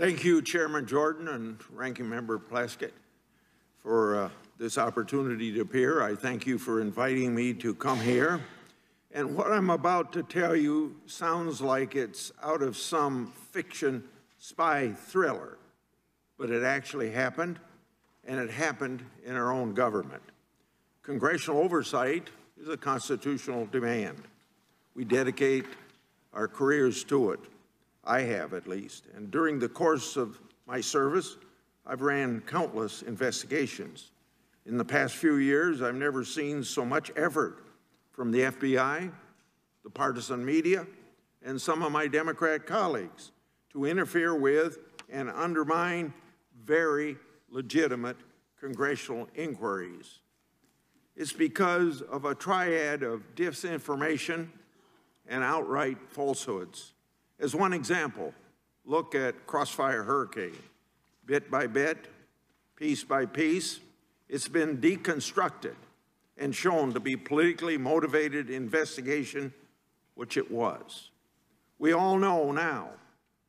Thank you, Chairman Jordan and Ranking Member Plaskett, for this opportunity to appear. I thank you for inviting me to come here. And what I'm about to tell you sounds like it's out of some fiction spy thriller, but it actually happened, and it happened in our own government. Congressional oversight is a constitutional demand. We dedicate our careers to it. I have, at least. And during the course of my service, I've ran countless investigations. In the past few years, I've never seen so much effort from the FBI, the partisan media, and some of my Democrat colleagues to interfere with and undermine very legitimate congressional inquiries. It's because of a triad of disinformation and outright falsehoods. As one example, look at Crossfire Hurricane. Bit by bit, piece by piece, it's been deconstructed and shown to be politically motivated investigation, which it was. We all know now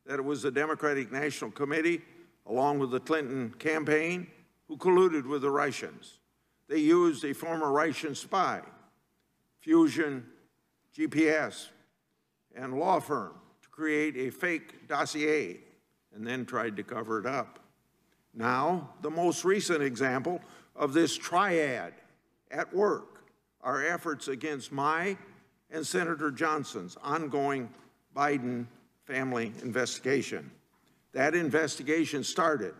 that it was the Democratic National Committee, along with the Clinton campaign, who colluded with the Russians. They used a former Russian spy, Fusion, GPS, and law firm to create a fake dossier and then tried to cover it up. Now, the most recent example of this triad at work are efforts against my and Senator Johnson's ongoing Biden family investigation. That investigation started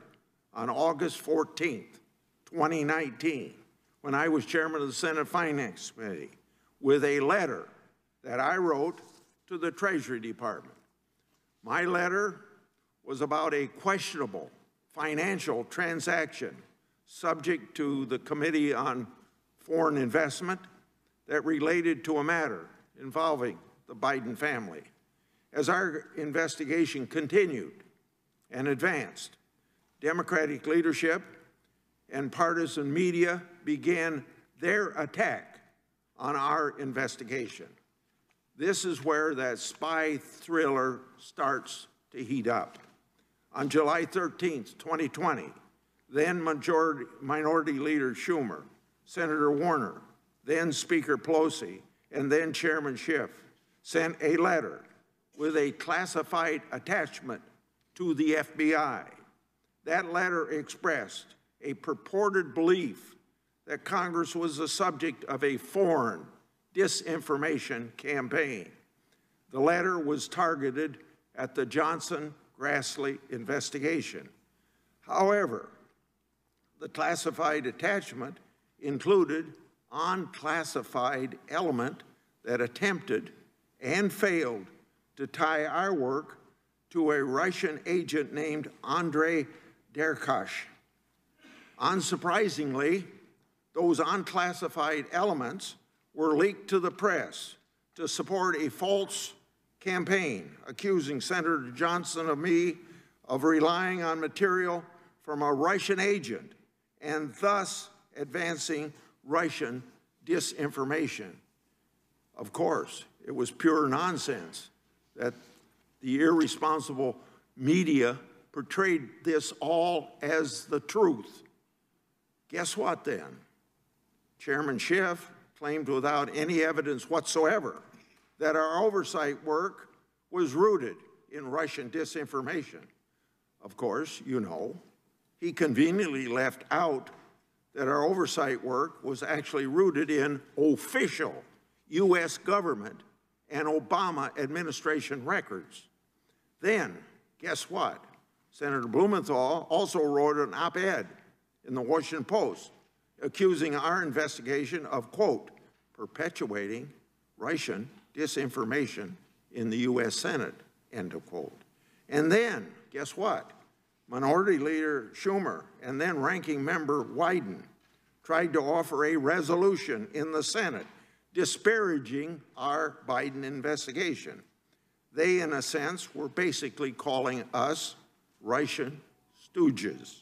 on August 14th, 2019, when I was chairman of the Senate Finance Committee, with a letter that I wrote to the Treasury Department. My letter was about a questionable financial transaction subject to the Committee on Foreign Investment that related to a matter involving the Biden family. As our investigation continued and advanced, Democratic leadership and partisan media began their attack on our investigation. This is where that spy thriller starts to heat up. On July 13th, 2020, then Minority Leader Schumer, Senator Warner, then Speaker Pelosi, and then Chairman Schiff sent a letter with a classified attachment to the FBI. That letter expressed a purported belief that Congress was the subject of a foreign disinformation campaign. The letter was targeted at the Johnson-Grassley investigation. However, the classified attachment included unclassified element that attempted and failed to tie our work to a Russian agent named Andrei Derkach. Unsurprisingly, those unclassified elements were leaked to the press to support a false campaign accusing Senator Johnson of me of relying on material from a Russian agent and thus advancing Russian disinformation. Of course, it was pure nonsense that the irresponsible media portrayed this all as the truth. Guess what then? Chairman Schiff claimed without any evidence whatsoever that our oversight work was rooted in Russian disinformation. Of course, you know, he conveniently left out that our oversight work was actually rooted in official U.S. government and Obama administration records. Then, guess what? Senator Blumenthal also wrote an op-ed in the Washington Post accusing our investigation of, quote, perpetuating Russian disinformation in the U.S. Senate, end of quote. And then, guess what? Minority Leader Schumer and then Ranking Member Wyden tried to offer a resolution in the Senate disparaging our Biden investigation. They, in a sense, were basically calling us Russian stooges.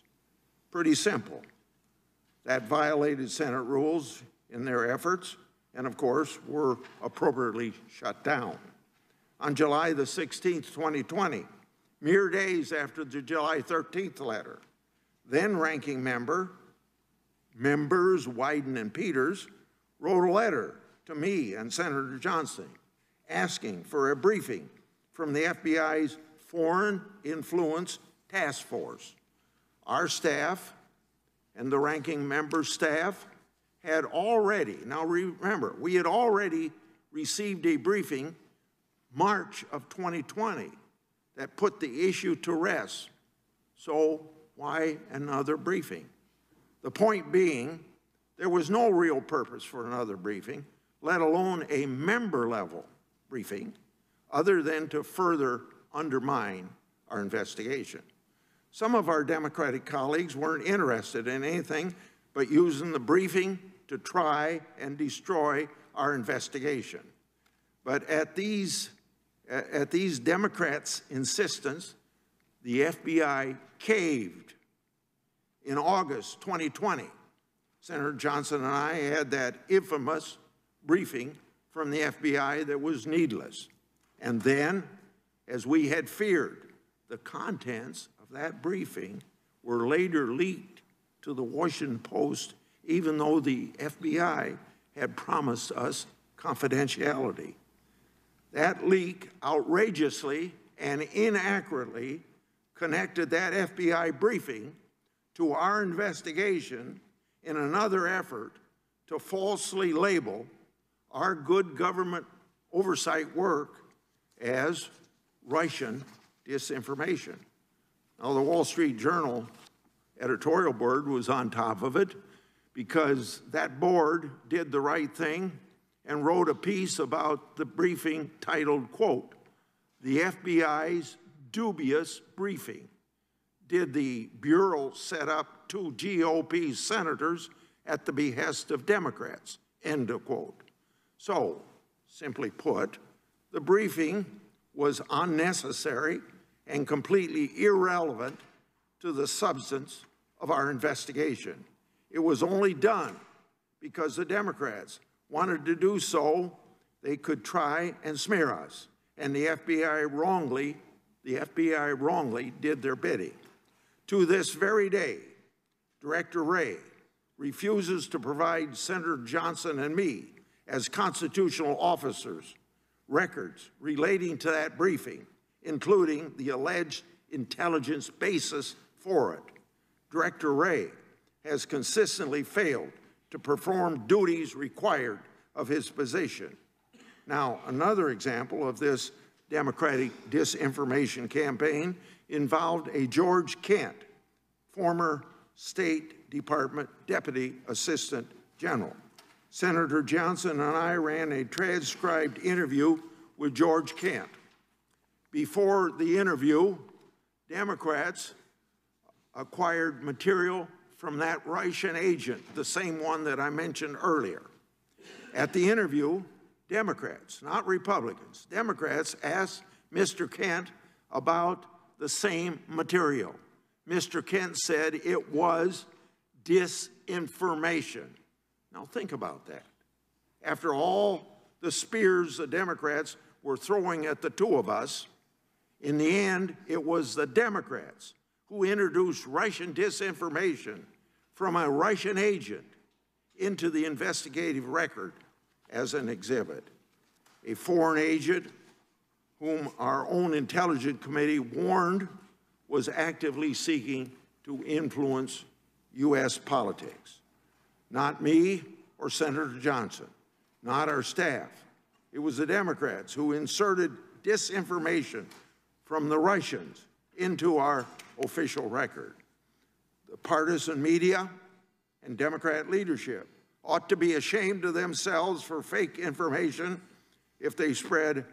Pretty simple. That violated Senate rules in their efforts and, of course, were appropriately shut down. On July the 16th, 2020, mere days after the July 13th letter. Then ranking members Wyden and Peters wrote a letter to me and Senator Johnson asking for a briefing from the FBI's Foreign Influence Task Force. Our staff and the ranking member's staff had already, now remember, we had already received a briefing March of 2020 that put the issue to rest. So why another briefing? The point being, there was no real purpose for another briefing, let alone a member-level briefing, other than to further undermine our investigation. Some of our Democratic colleagues weren't interested in anything but using the briefing to try and destroy our investigation. But at these Democrats' insistence, the FBI caved. In August 2020, Senator Johnson and I had that infamous briefing from the FBI that was needless. And then, as we had feared, the contents of that briefing were later leaked to the Washington Post, even though the FBI had promised us confidentiality. That leak outrageously and inaccurately connected that FBI briefing to our investigation in another effort to falsely label our good government oversight work as Russian disinformation. Now, the Wall Street Journal editorial board was on top of it because that board did the right thing and wrote a piece about the briefing titled, quote, "The FBI's dubious briefing. Did the Bureau set up two GOP senators at the behest of Democrats?" End of quote. So, simply put, the briefing was unnecessary and completely irrelevant to the substance of our investigation. It was only done because the Democrats wanted to do so. They could try and smear us, and the FBI wrongly did their bidding. To this very day, Director Wray refuses to provide Senator Johnson and me, as constitutional officers, records relating to that briefing, including the alleged intelligence basis for it. Director Wray has consistently failed to perform duties required of his position. Now, another example of this Democratic disinformation campaign involved a George Kent, former State Department Deputy Assistant General. Senator Johnson and I ran a transcribed interview with George Kent. Before the interview, Democrats acquired material from that Russian agent, the same one that I mentioned earlier. At the interview, Democrats, not Republicans, Democrats asked Mr. Kent about the same material. Mr. Kent said it was disinformation. Now think about that. After all the spears the Democrats were throwing at the two of us, in the end, it was the Democrats who introduced Russian disinformation from a Russian agent into the investigative record as an exhibit. A foreign agent whom our own intelligence committee warned was actively seeking to influence U.S. politics. Not me or Senator Johnson, not our staff. It was the Democrats who inserted disinformation from the Russians into our official record. The partisan media and Democrat leadership ought to be ashamed of themselves for fake information if they spread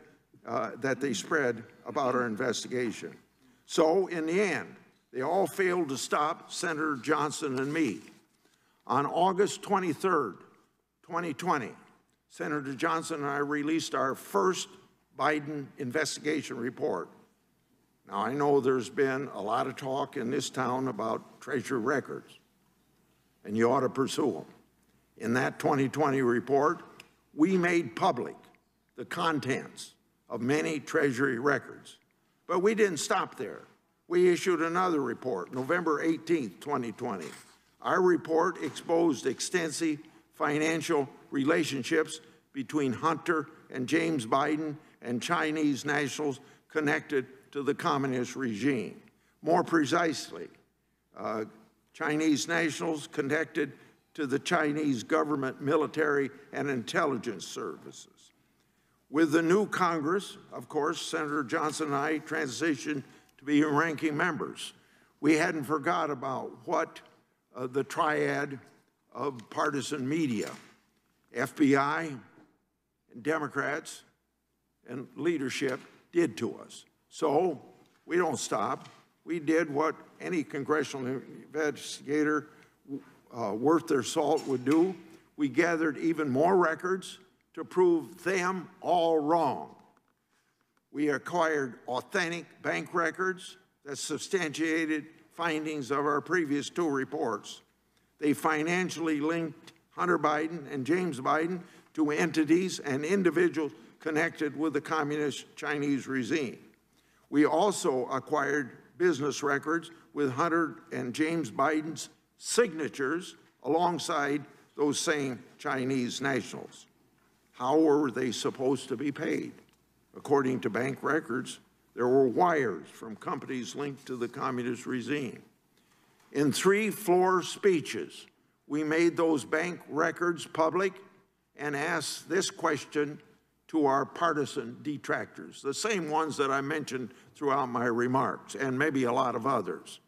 about our investigation. So in the end, they all failed to stop Senator Johnson and me. On August 23rd, 2020, Senator Johnson and I released our first Biden investigation report. Now, I know there's been a lot of talk in this town about Treasury records, and you ought to pursue them. In that 2020 report, we made public the contents of many Treasury records. But we didn't stop there. We issued another report, November 18th, 2020. Our report exposed extensive financial relationships between Hunter and James Biden and Chinese nationals connected to the communist regime. More precisely, Chinese nationals connected to the Chinese government, military, and intelligence services. With the new Congress, of course, Senator Johnson and I transitioned to be ranking members. We hadn't forgot about what the triad of partisan media, FBI, and Democrats, and leadership did to us. So we don't stop. We did what any congressional investigator worth their salt would do. We gathered even more records to prove them all wrong. We acquired authentic bank records that substantiated findings of our previous two reports. They financially linked Hunter Biden and James Biden to entities and individuals connected with the communist Chinese regime. We also acquired business records with Hunter and James Biden's signatures alongside those same Chinese nationals. How were they supposed to be paid? According to bank records, there were wires from companies linked to the communist regime. In 3 floor speeches, we made those bank records public and asked this question to our partisan detractors, the same ones that I mentioned throughout my remarks, and maybe a lot of others.